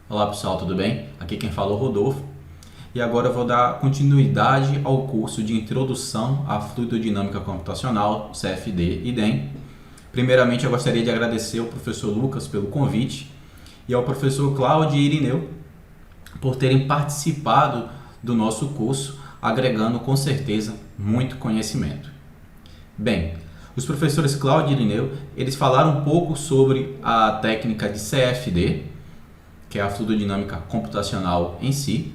Olá pessoal, tudo bem? Aqui quem fala é o Rodolfo e agora eu vou dar continuidade ao curso de Introdução à Fluidodinâmica Computacional, CFD e DEM. Primeiramente eu gostaria de agradecer ao professor Lucas pelo convite e ao professor Cláudio e Irineu por terem participado do nosso curso, agregando com certeza muito conhecimento. Bem, os professores Cláudio e Irineu, eles falaram um pouco sobre a técnica de CFD, que é a fluidodinâmica computacional em si.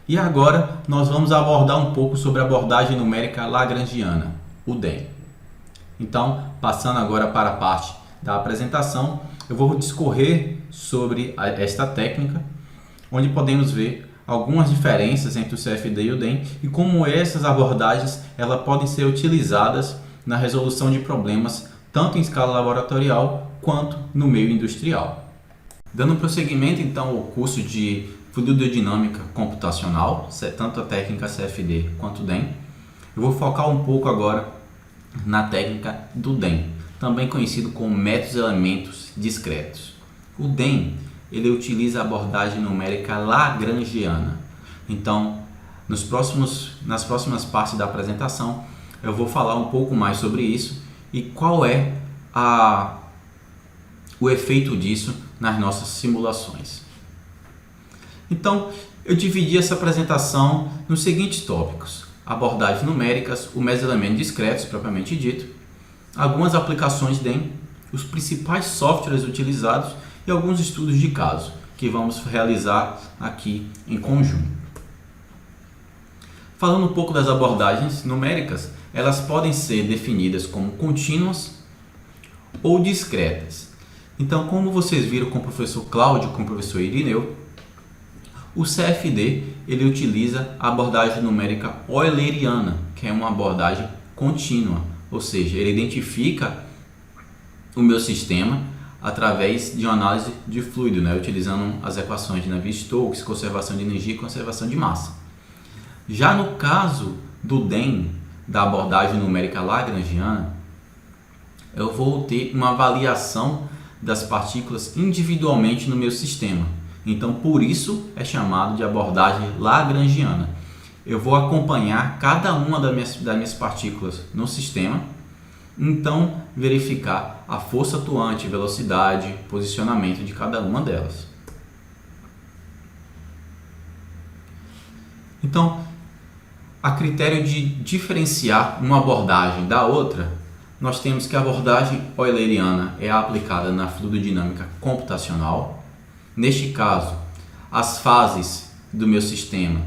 E agora nós vamos abordar um pouco sobre a abordagem numérica lagrangiana, o DEM. Então, passando agora para a parte da apresentação, eu vou discorrer sobre esta técnica, onde podemos ver algumas diferenças entre o CFD e o DEM e como essas abordagens elas podem ser utilizadas na resolução de problemas tanto em escala laboratorial quanto no meio industrial. Dando prosseguimento então ao curso de fluidodinâmica computacional, tanto a técnica CFD quanto o DEM, eu vou focar um pouco agora na técnica do DEM, também conhecido como métodos elementos discretos. O DEM ele utiliza a abordagem numérica lagrangiana. Então, nas próximas partes da apresentação, eu vou falar um pouco mais sobre isso e qual é o efeito disso nas nossas simulações. Então, eu dividi essa apresentação nos seguintes tópicos: abordagens numéricas, os elementos discretos, propriamente dito, algumas aplicações DEM, os principais softwares utilizados e alguns estudos de caso que vamos realizar aqui em conjunto. Falando um pouco das abordagens numéricas, elas podem ser definidas como contínuas ou discretas. Então, como vocês viram com o professor Cláudio e com o professor Irineu, o CFD ele utiliza a abordagem numérica euleriana, que é uma abordagem contínua, ou seja, ele identifica o meu sistema através de uma análise de fluido, utilizando as equações de Navier-Stokes, conservação de energia e conservação de massa. Já no caso do DEM, da abordagem numérica lagrangiana, eu vou ter uma avaliação das partículas individualmente no meu sistema. Então, por isso é chamado de abordagem lagrangiana. Eu vou acompanhar cada uma das minhas partículas no sistema, então verificar a força atuante, velocidade, posicionamento de cada uma delas. Então, a critério de diferenciar uma abordagem da outra, nós temos que a abordagem euleriana é aplicada na fluidodinâmica computacional. Neste caso, as fases do meu sistema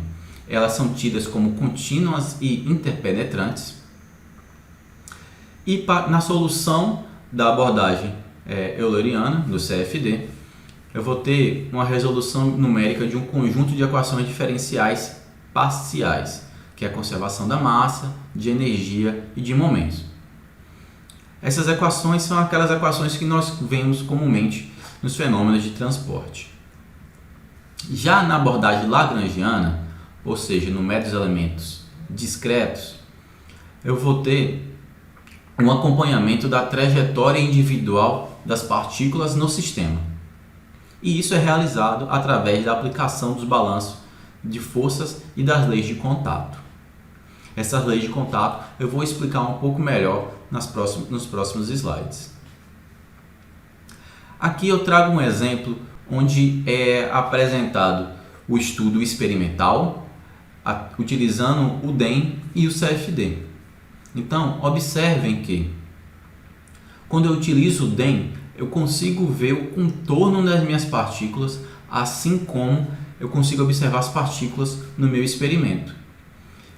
elas são tidas como contínuas e interpenetrantes. E na solução da abordagem euleriana, do CFD, eu vou ter uma resolução numérica de um conjunto de equações diferenciais parciais, que é a conservação da massa, de energia e de momentos. Essas equações são aquelas equações que nós vemos comumente nos fenômenos de transporte. Já na abordagem lagrangiana, ou seja, no método dos elementos discretos, eu vou ter um acompanhamento da trajetória individual das partículas no sistema. E isso é realizado através da aplicação dos balanços de forças e das leis de contato. Essas leis de contato eu vou explicar um pouco melhor nos próximos slides. Aqui eu trago um exemplo onde é apresentado o estudo experimental utilizando o DEM e o CFD. Então, observem que quando eu utilizo o DEM, eu consigo ver o contorno das minhas partículas, assim como eu consigo observar as partículas no meu experimento.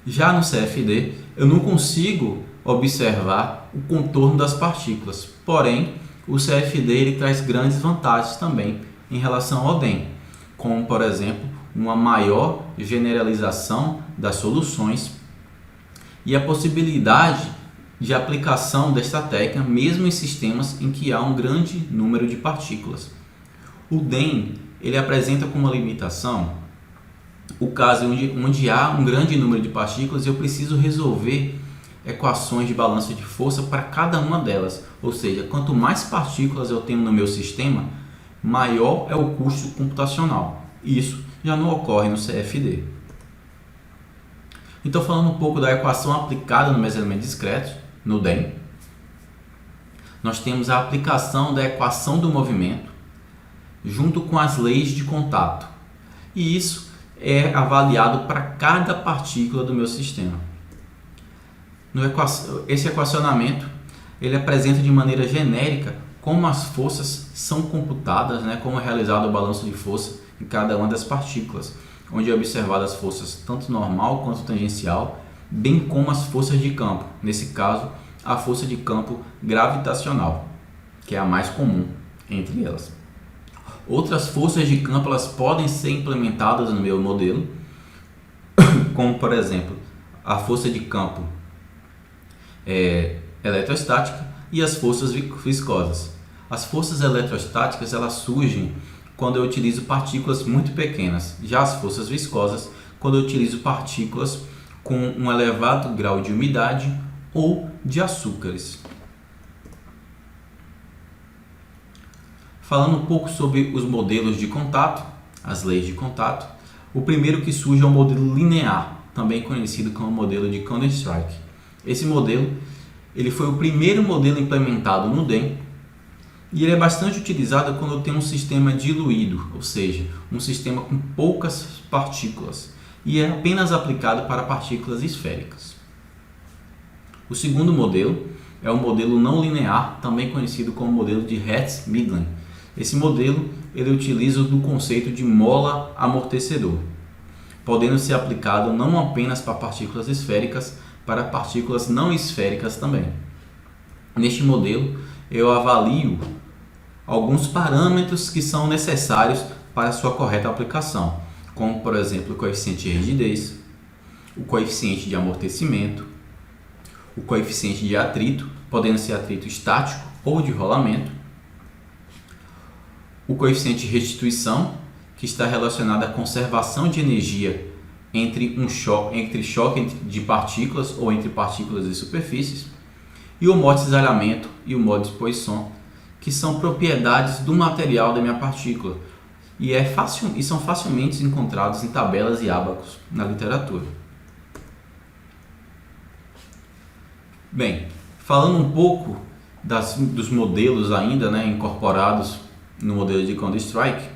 Já no CFD, eu não consigo observar o contorno das partículas, porém, o CFD ele traz grandes vantagens também em relação ao DEM, como, por exemplo, uma maior generalização das soluções e a possibilidade de aplicação desta técnica mesmo em sistemas em que há um grande número de partículas. O DEM ele apresenta como limitação o caso onde há um grande número de partículas e eu preciso resolver equações de balanço de força para cada uma delas. Ou seja, quanto mais partículas eu tenho no meu sistema, maior é o custo computacional. Isso já não ocorre no CFD. Então, falando um pouco da equação aplicada no mesuramento discreto, no DEM, nós temos a aplicação da equação do movimento junto com as leis de contato. E isso é avaliado para cada partícula do meu sistema. Esse equacionamento ele apresenta de maneira genérica como as forças são computadas, como é realizado o balanço de força em cada uma das partículas, onde é observado as forças tanto normal quanto tangencial, bem como as forças de campo, nesse caso a força de campo gravitacional, que é a mais comum entre elas. Outras forças de campo elas podem ser implementadas no meu modelo, como por exemplo a força de campo eletrostática e as forças viscosas. As forças eletrostáticas elas surgem quando eu utilizo partículas muito pequenas, já as forças viscosas quando eu utilizo partículas com um elevado grau de umidade ou de açúcares. Falando um pouco sobre os modelos de contato, as leis de contato, o primeiro que surge é o modelo linear, também conhecido como modelo de Counter-Strike. Esse modelo ele foi o primeiro modelo implementado no DEM e ele é bastante utilizado quando eu tenho um sistema diluído, ou seja, um sistema com poucas partículas, e é apenas aplicado para partículas esféricas. O segundo modelo é o modelo não linear, também conhecido como modelo de Hertz-Midlin. Esse modelo ele utiliza o conceito de mola amortecedor, podendo ser aplicado não apenas para partículas esféricas, para partículas não esféricas também. Neste modelo, eu avalio alguns parâmetros que são necessários para sua correta aplicação, como por exemplo o coeficiente de rigidez, o coeficiente de amortecimento, o coeficiente de atrito, podendo ser atrito estático ou de rolamento, o coeficiente de restituição, que está relacionado à conservação de energia entre choque de partículas ou entre partículas e superfícies, e o modo de cisalhamento e o modo de Poisson, que são propriedades do material da minha partícula e são facilmente encontrados em tabelas e ábacos na literatura. Bem, falando um pouco dos modelos ainda incorporados no modelo de Counter-Strike,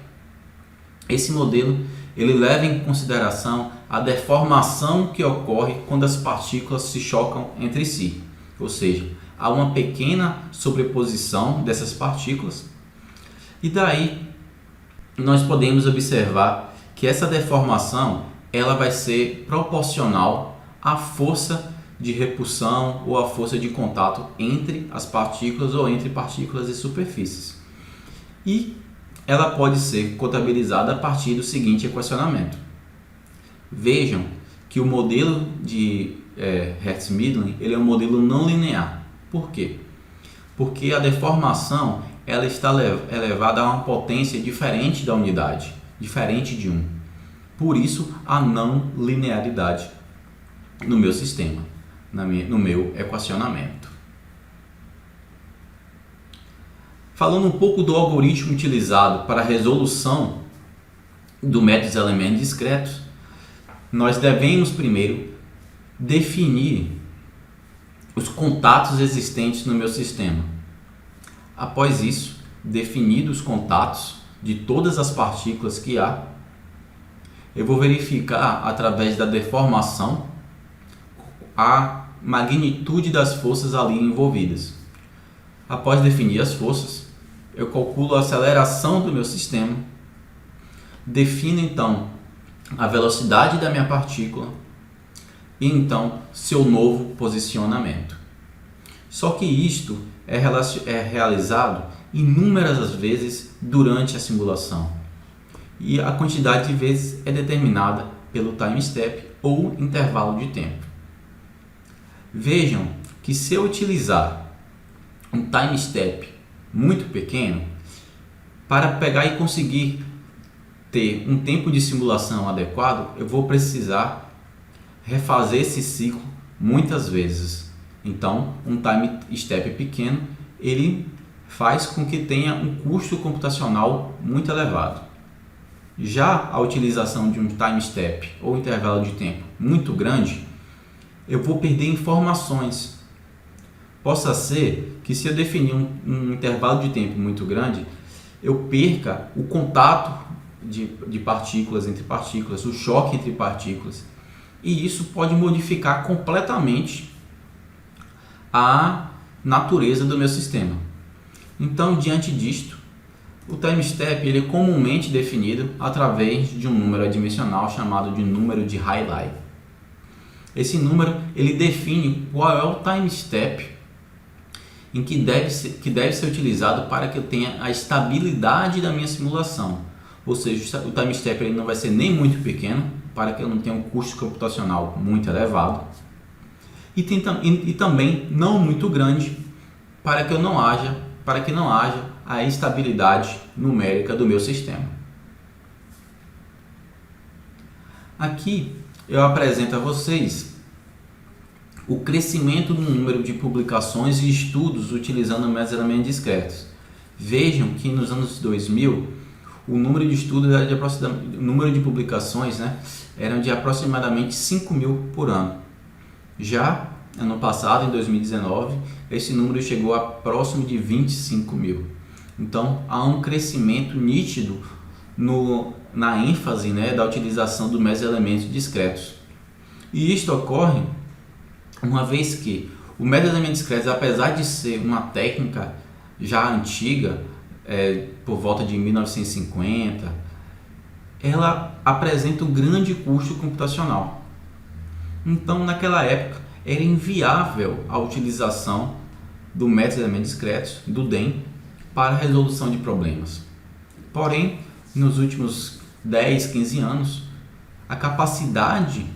esse modelo ele leva em consideração a deformação que ocorre quando as partículas se chocam entre si, ou seja, há uma pequena sobreposição dessas partículas e daí nós podemos observar que essa deformação ela vai ser proporcional à força de repulsão ou à força de contato entre as partículas ou entre partículas e superfícies. E ela pode ser contabilizada a partir do seguinte equacionamento. Vejam que o modelo de Hertz-Midlin ele é um modelo não linear. Por quê? Porque a deformação ela está elevada a uma potência diferente da unidade, diferente de 1. Por isso, a não linearidade no meu sistema, no meu equacionamento. Falando um pouco do algoritmo utilizado para a resolução do método dos elementos discretos, nós devemos primeiro definir os contatos existentes no meu sistema. Após isso, definidos os contatos de todas as partículas que há, eu vou verificar através da deformação a magnitude das forças ali envolvidas. Após definir as forças, eu calculo a aceleração do meu sistema, defino então a velocidade da minha partícula e então seu novo posicionamento. Só que isto é realizado inúmeras vezes durante a simulação e a quantidade de vezes é determinada pelo time step ou intervalo de tempo. Vejam que se eu utilizar um time step muito pequeno, para pegar e conseguir ter um tempo de simulação adequado, eu vou precisar refazer esse ciclo muitas vezes. Então, um time step pequeno, ele faz com que tenha um custo computacional muito elevado. Já a utilização de um time step ou intervalo de tempo muito grande, eu vou perder informações. Possa ser que, se eu definir um intervalo de tempo muito grande, eu perca o contato de partículas entre partículas, o choque entre partículas, e isso pode modificar completamente a natureza do meu sistema. Então, diante disto, o time step ele é comumente definido através de um número adimensional chamado de número de Rayleigh. Esse número ele define qual é o time step em que deve ser utilizado para que eu tenha a estabilidade da minha simulação. Ou seja, o time step ele não vai ser nem muito pequeno, para que eu não tenha um custo computacional muito elevado, e também não muito grande, para que não haja a estabilidade numérica do meu sistema. Aqui eu apresento a vocês o crescimento do número de publicações e estudos utilizando mesuramentos discretos. Vejam que nos anos 2000 o número de estudos era o número de publicações, eram de aproximadamente 5.000 por ano. Já ano passado, em 2019, esse número chegou a próximo de 25.000. Então há um crescimento nítido na ênfase da utilização dos mesoelementos discretos. E isto ocorre uma vez que o mesoelemento discreto, apesar de ser uma técnica já antiga, por volta de 1950, ela apresenta um grande custo computacional. Então, naquela época, era inviável a utilização do método de elementos discretos, do DEM, para a resolução de problemas. Porém, nos últimos 10, 15 anos, a capacidade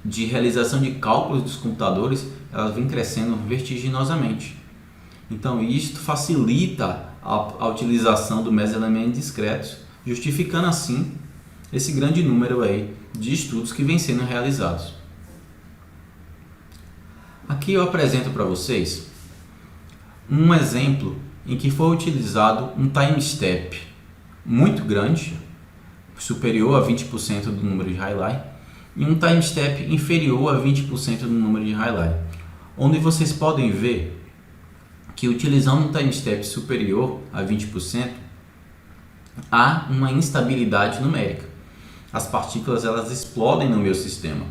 de realização de cálculos dos computadores ela vem crescendo vertiginosamente. Então, isto facilita a utilização do mesoelementos discretos, justificando assim esse grande número aí de estudos que vem sendo realizados. Aqui eu apresento para vocês um exemplo em que foi utilizado um time step muito grande, superior a 20% do número de Rayleigh, e um time step inferior a 20% do número de Rayleigh, onde vocês podem ver que, utilizando um time step superior a 20%, há uma instabilidade numérica. As partículas elas explodem no meu sistema,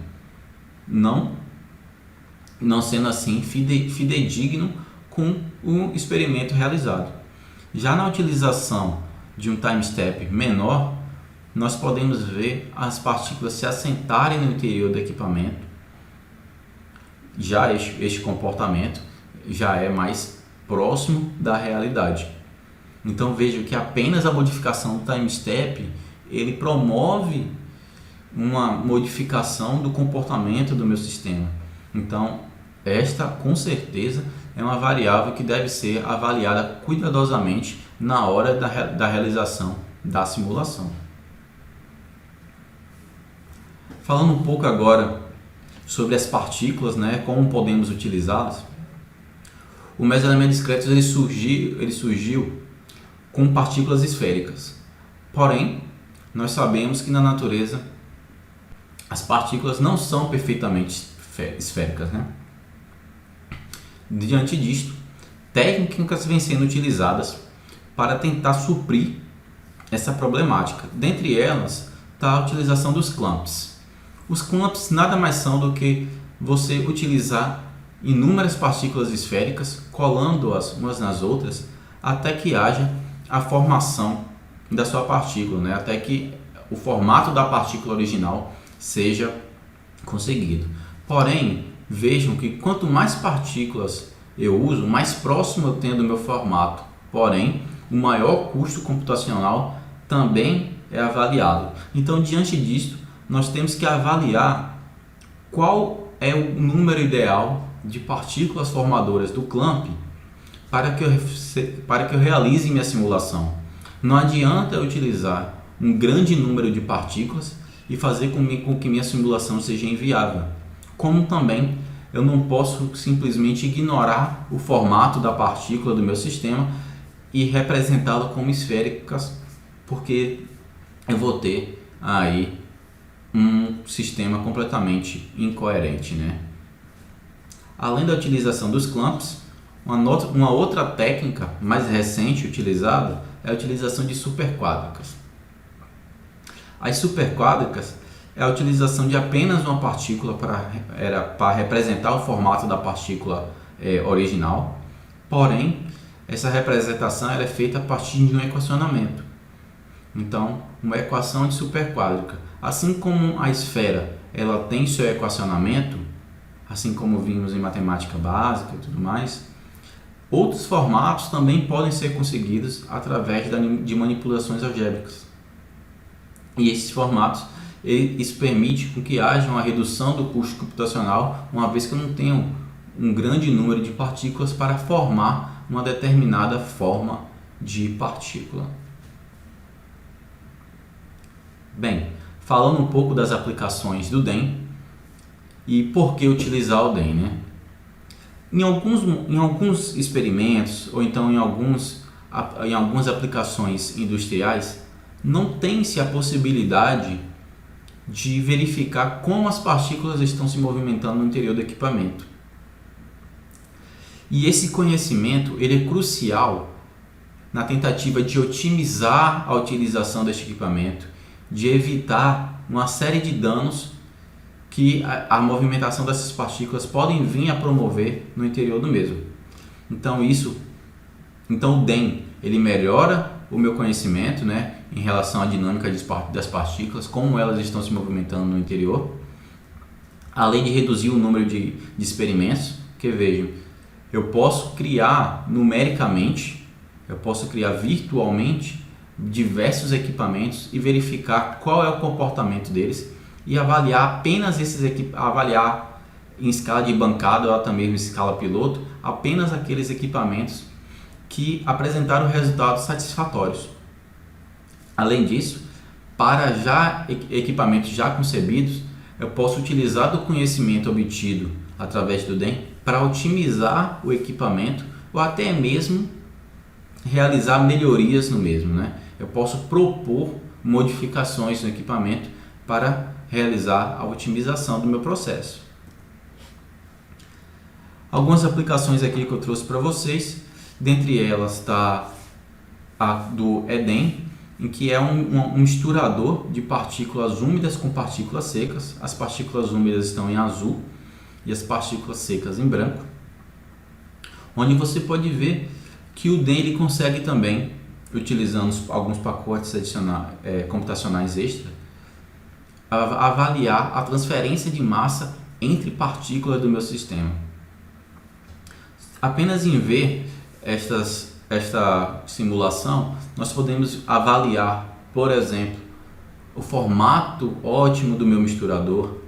não sendo assim fidedigno com o experimento realizado. Já na utilização de um time step menor, nós podemos ver as partículas se assentarem no interior do equipamento. Já este comportamento já é mais próximo da realidade. Então vejo que apenas a modificação do time step ele promove uma modificação do comportamento do meu sistema. Então esta com certeza é uma variável que deve ser avaliada cuidadosamente na hora da realização da simulação. Falando um pouco agora sobre as partículas, como podemos utilizá-las. O mesoelemento discreto ele surgiu com partículas esféricas. Porém, nós sabemos que na natureza as partículas não são perfeitamente esféricas, Diante disto, técnicas vêm sendo utilizadas para tentar suprir essa problemática. Dentre elas está a utilização dos clamps. Os clamps nada mais são do que você utilizar inúmeras partículas esféricas, colando-as umas nas outras, até que haja a formação da sua partícula, até que o formato da partícula original seja conseguido. Porém, vejam que quanto mais partículas eu uso, mais próximo eu tenho do meu formato. Porém, o maior custo computacional também é avaliado. Então, diante disto, nós temos que avaliar qual é o número ideal de partículas formadoras do clamp para que eu realize minha simulação. Não adianta eu utilizar um grande número de partículas e fazer com que minha simulação seja inviável. Como também eu não posso simplesmente ignorar o formato da partícula do meu sistema e representá-la como esféricas, porque eu vou ter aí um sistema completamente incoerente, né? Além da utilização dos clamps, uma outra técnica mais recente utilizada é a utilização de superquádricas. As superquádricas é a utilização de apenas uma partícula para representar o formato da partícula original, porém, essa representação ela é feita a partir de um equacionamento. Então, uma equação de superquádrica. Assim como a esfera ela tem seu equacionamento, assim como vimos em matemática básica e tudo mais, outros formatos também podem ser conseguidos através de manipulações algébricas. E esses formatos, isso permite com que haja uma redução do custo computacional, uma vez que eu não tenho um grande número de partículas para formar uma determinada forma de partícula. Bem, falando um pouco das aplicações do DEM e por que utilizar o DEM, né? Em alguns experimentos ou então em algumas aplicações industriais, não tem-se a possibilidade de verificar como as partículas estão se movimentando no interior do equipamento. E esse conhecimento ele é crucial na tentativa de otimizar a utilização deste equipamento, de evitar uma série de danos que a movimentação dessas partículas podem vir a promover no interior do mesmo. Então o DEM ele melhora o meu conhecimento, né, em relação à dinâmica das partículas, como elas estão se movimentando no interior, além de reduzir o número de experimentos, que vejam, eu posso criar numericamente, eu posso criar virtualmente diversos equipamentos e verificar qual é o comportamento deles e avaliar apenas avaliar em escala de bancada ou até mesmo em escala piloto, apenas aqueles equipamentos que apresentaram resultados satisfatórios. Além disso, para equipamentos já concebidos, eu posso utilizar do conhecimento obtido através do DEM para otimizar o equipamento ou até mesmo realizar melhorias no mesmo, né? Eu posso propor modificações no equipamento para realizar a otimização do meu processo. Algumas aplicações aqui que eu trouxe para vocês, dentre elas está a do EDEM, em que é um misturador de partículas úmidas com partículas secas. As partículas úmidas estão em azul e as partículas secas em branco, onde você pode ver que o DEM ele consegue também, utilizando alguns pacotes computacionais extra, avaliar a transferência de massa entre partículas do meu sistema. Apenas em ver esta simulação, nós podemos avaliar, por exemplo, o formato ótimo do meu misturador,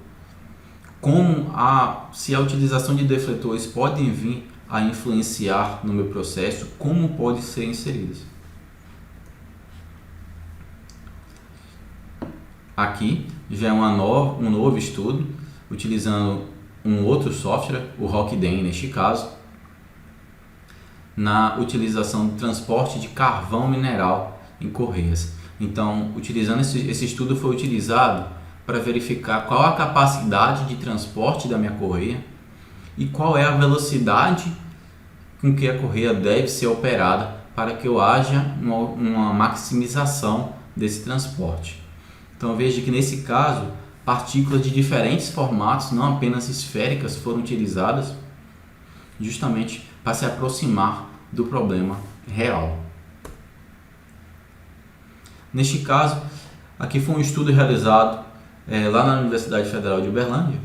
se a utilização de defletores podem vir a influenciar no meu processo, como pode ser inseridos. Aqui já é um novo estudo, utilizando um outro software, o RockDEM neste caso, na utilização do transporte de carvão mineral em correias. Então, utilizando esse estudo foi utilizado para verificar qual a capacidade de transporte da minha correia e qual é a velocidade com que a correia deve ser operada para que haja uma maximização desse transporte. Então veja que nesse caso, partículas de diferentes formatos, não apenas esféricas, foram utilizadas justamente para se aproximar do problema real. Neste caso, aqui foi um estudo realizado lá na Universidade Federal de Uberlândia,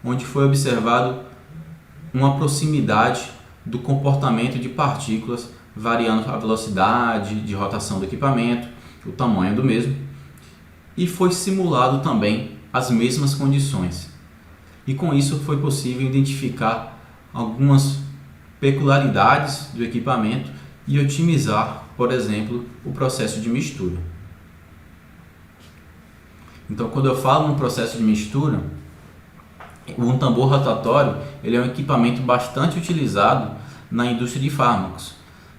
onde foi observado uma proximidade do comportamento de partículas variando a velocidade de rotação do equipamento, o tamanho do mesmo, e foi simulado também as mesmas condições. E com isso foi possível identificar algumas peculiaridades do equipamento e otimizar, por exemplo, o processo de mistura. Então, quando eu falo no processo de mistura, Um tambor rotatório, ele é um equipamento bastante utilizado na indústria de fármacos.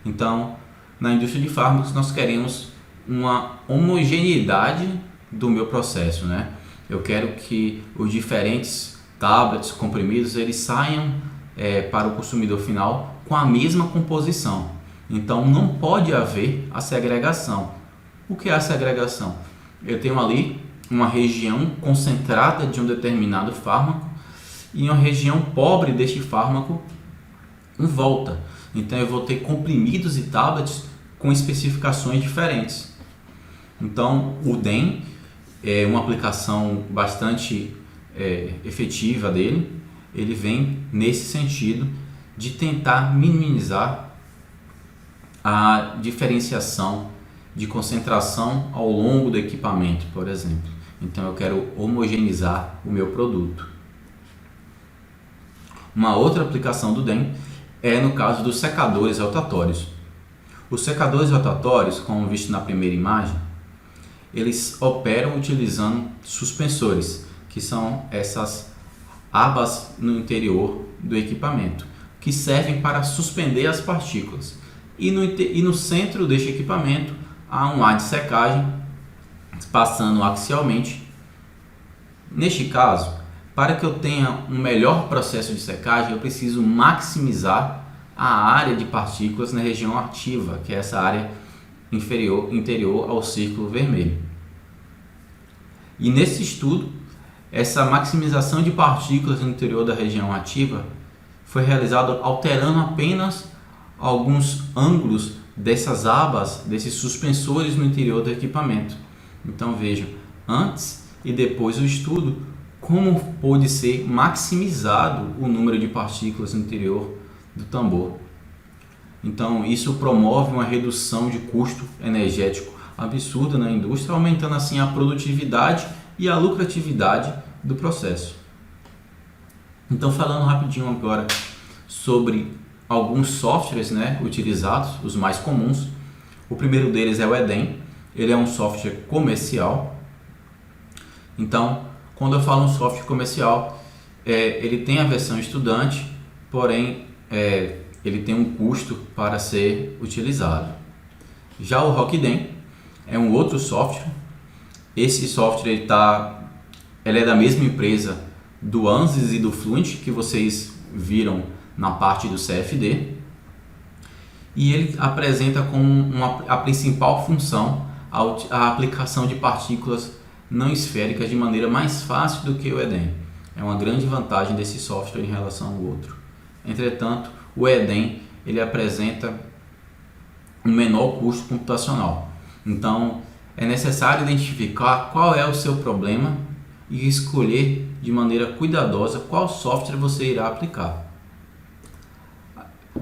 Então, na indústria de fármacos nós queremos uma homogeneidade do meu processo, né? Eu quero que os diferentes tablets, comprimidos, eles saiam para o consumidor final com a mesma composição. Então não pode haver a segregação. O que é a segregação? Eu tenho ali uma região concentrada de um determinado fármaco e uma região pobre deste fármaco em volta. Então eu vou ter comprimidos e tablets com especificações diferentes. Então o DEM é uma aplicação bastante efetiva dele. Ele vem nesse sentido de tentar minimizar a diferenciação de concentração ao longo do equipamento, por exemplo. Então eu quero homogeneizar o meu produto. Uma outra aplicação do DEM é no caso dos secadores rotatórios. Os secadores rotatórios, como visto na primeira imagem, eles operam utilizando suspensores, que são essas abas no interior do equipamento, que servem para suspender as partículas. E no centro deste equipamento há um ar de secagem passando axialmente. Neste caso, para que eu tenha um melhor processo de secagem, eu preciso maximizar a área de partículas na região ativa, que é essa área interior ao círculo vermelho. E nesse estudo, essa maximização de partículas no interior da região ativa foi realizada alterando apenas alguns ângulos dessas abas, desses suspensores no interior do equipamento. Então vejam, antes e depois do estudo, como pôde ser maximizado o número de partículas no interior do tambor. Então isso promove uma redução de custo energético absurda na indústria, aumentando assim a produtividade e a lucratividade do processo. Então, falando rapidinho agora sobre alguns softwares, né, utilizados, os mais comuns. O primeiro deles é o EDEM. Ele é um software comercial. Então, quando eu falo um software comercial, ele tem a versão estudante, porém ele tem um custo para ser utilizado. Já o Rockdem é um outro software. Esse software ele é da mesma empresa do ANSYS e do Fluent, que vocês viram na parte do CFD, e ele apresenta como a principal função a aplicação de partículas não esféricas de maneira mais fácil do que o EDEM. É uma grande vantagem desse software em relação ao outro. Entretanto, o EDEM ele apresenta um menor custo computacional. Então, é necessário identificar qual é o seu problema e escolher de maneira cuidadosa qual software você irá aplicar.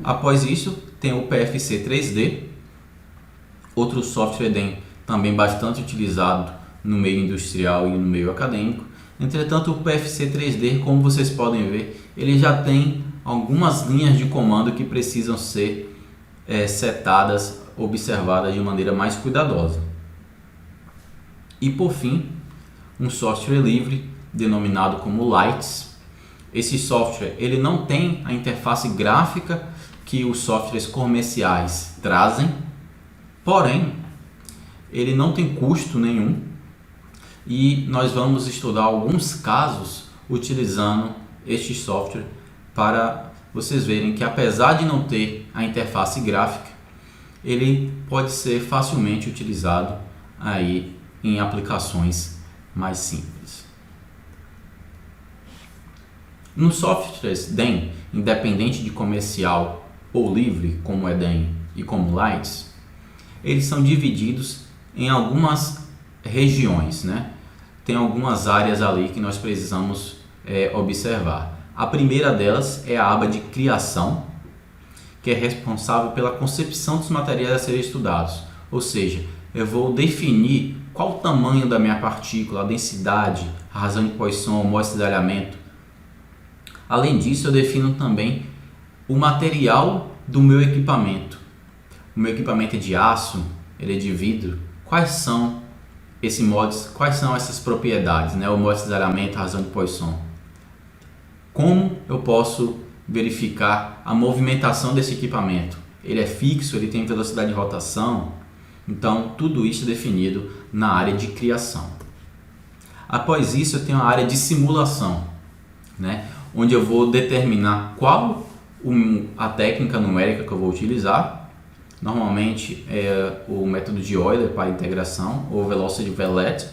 Após isso, tem o PFC 3D, outro software EDEM também bastante utilizado no meio industrial e no meio acadêmico. Entretanto, o PFC 3D, como vocês podem ver, ele já tem algumas linhas de comando que precisam ser setadas, observadas de maneira mais cuidadosa. E por fim, um software livre denominado como Lights. Esse software ele não tem a interface gráfica que os softwares comerciais trazem, porém ele não tem custo nenhum, e nós vamos estudar alguns casos utilizando este software para vocês verem que, apesar de não ter a interface gráfica, ele pode ser facilmente utilizado aí em aplicações mais simples. Nos softwares DEM, independente de comercial ou livre, como o EDEM e como Lights, eles são divididos em algumas regiões, né? Tem algumas áreas ali que nós precisamos observar. A primeira delas é a aba de criação, que é responsável pela concepção dos materiais a serem estudados. Ou seja, eu vou definir qual o tamanho da minha partícula, a densidade, a razão de Poisson, o modo de cisalhamento. Além disso, eu defino também o material do meu equipamento. O meu equipamento é de aço, ele é de vidro. Quais são esses modos, quais são essas propriedades, né? O modo de cisalhamento, a razão de Poisson. Como eu posso verificar a movimentação desse equipamento? Ele é fixo, ele tem velocidade de rotação? Então, tudo isso é definido na área de criação. Após isso, eu tenho a área de simulação, né? Onde eu vou determinar qual a técnica numérica que eu vou utilizar. Normalmente é o método de Euler para integração ou Velocity Velet,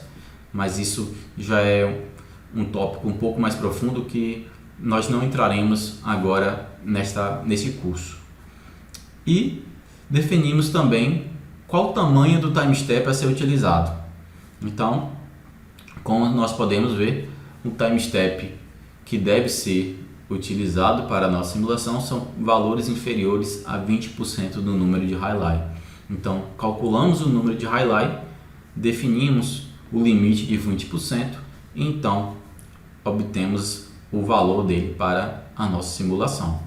mas isso já é um tópico um pouco mais profundo que nós não entraremos agora nesse curso. E definimos também qual o tamanho do time step a ser utilizado. Então, como nós podemos ver, o time step que deve ser utilizado para a nossa simulação são valores inferiores a 20% do número de highlight. Então, calculamos o número de highlight, definimos o limite de 20% e então obtemos o valor dele para a nossa simulação.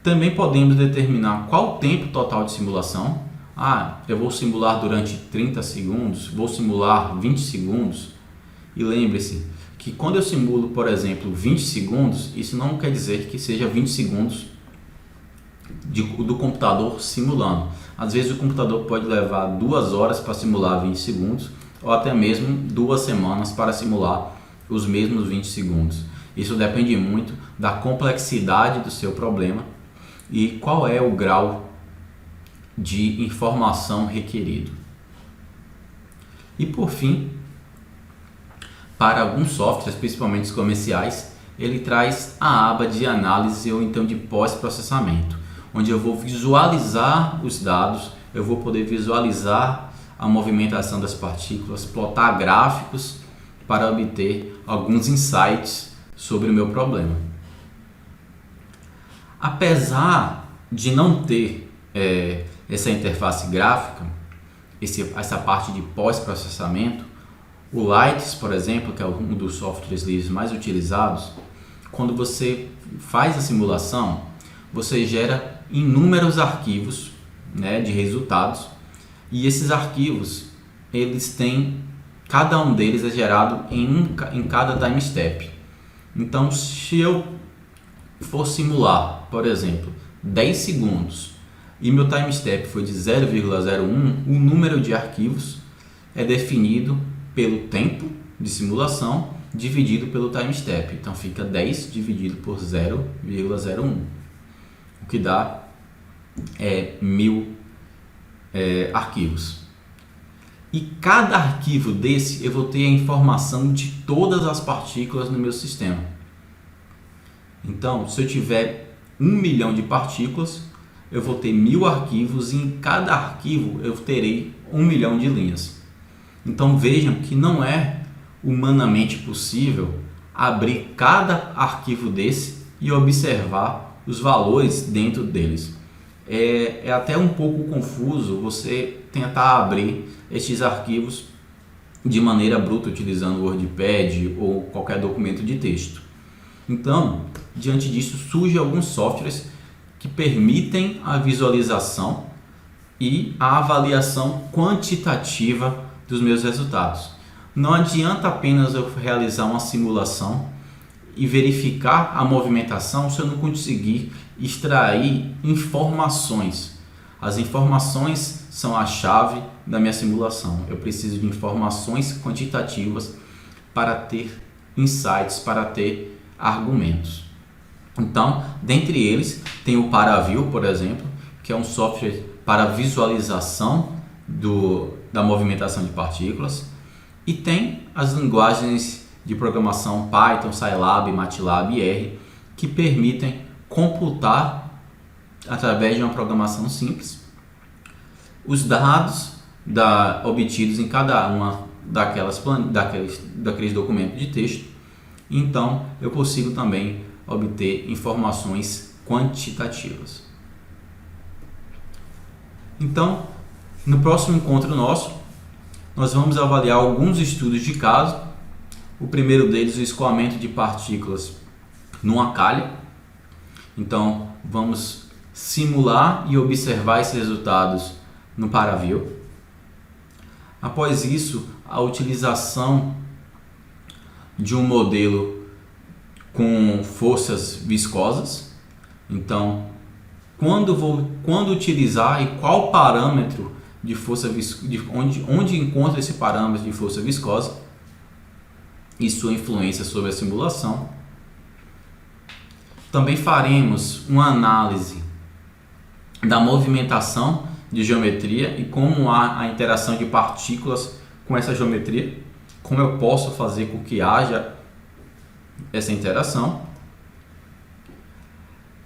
Também podemos determinar qual o tempo total de simulação. Eu vou simular durante 30 segundos, vou simular 20 segundos. E lembre-se que quando eu simulo, por exemplo, 20 segundos, isso não quer dizer que seja 20 segundos do computador simulando. Às vezes o computador pode levar 2 horas para simular 20 segundos ou até mesmo 2 semanas para simular os mesmos 20 segundos. Isso depende muito da complexidade do seu problema e qual é o grau de informação requerido. E por fim, para alguns softwares, principalmente os comerciais, ele traz a aba de análise ou então de pós-processamento, onde eu vou visualizar os dados, eu vou poder visualizar a movimentação das partículas, plotar gráficos para obter alguns insights sobre o meu problema. Apesar de não ter essa interface gráfica, essa parte de pós-processamento, o Lights, por exemplo, que é um dos softwares livres mais utilizados, quando você faz a simulação, você gera inúmeros arquivos, né, de resultados, e esses arquivos, cada um deles é gerado em cada time step. Então, se eu for simular, por exemplo, 10 segundos e meu time step foi de 0,01, o número de arquivos é definido pelo tempo de simulação dividido pelo time step. Então fica 10 dividido por 0,01, o que dá 1000 arquivos. E cada arquivo desse eu vou ter a informação de todas as partículas no meu sistema. Então, se eu tiver 1 milhão de partículas, eu vou ter 1000 arquivos e em cada arquivo eu terei 1 milhão de linhas. Então vejam que não é humanamente possível abrir cada arquivo desse e observar os valores dentro deles. É até um pouco confuso você tentar abrir estes arquivos de maneira bruta utilizando o WordPad ou qualquer documento de texto. Então, diante disso, surgem alguns softwares que permitem a visualização e a avaliação quantitativa dos meus resultados. Não adianta apenas eu realizar uma simulação e verificar a movimentação se eu não conseguir extrair informações. As informações são a chave da minha simulação. Eu preciso de informações quantitativas para ter insights, para ter argumentos. Então, dentre eles, tem o Paraview, por exemplo, que é um software para visualização da movimentação de partículas, e tem as linguagens de programação Python, Scilab, MATLAB e R, que permitem computar, através de uma programação simples, os dados obtidos em cada uma daqueles documentos de texto. Então, eu consigo também obter informações quantitativas. Então, no próximo encontro nosso, nós vamos avaliar alguns estudos de caso. O primeiro deles, o escoamento de partículas numa calha. Então, vamos simular e observar esses resultados no Paraview. Após isso, a utilização de um modelo com forças viscosas. Então, quando utilizar e qual parâmetro de força onde encontra esse parâmetro de força viscosa e sua influência sobre a simulação. Também faremos uma análise da movimentação de geometria e como há a interação de partículas com essa geometria, como eu posso fazer com que haja essa interação.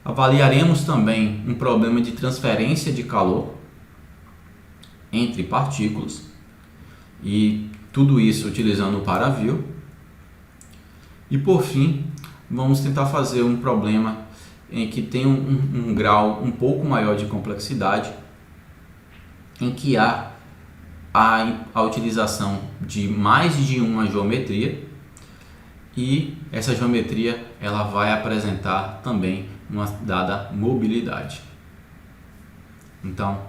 Avaliaremos também um problema de transferência de calor entre partículas e tudo isso utilizando o paravio. E por fim, vamos tentar fazer um problema em que tem um grau um pouco maior de complexidade, em que há a utilização de mais de uma geometria e essa geometria ela vai apresentar também uma dada mobilidade. Então,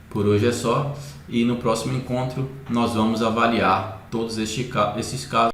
por hoje é só e no próximo encontro nós vamos avaliar todos esses casos.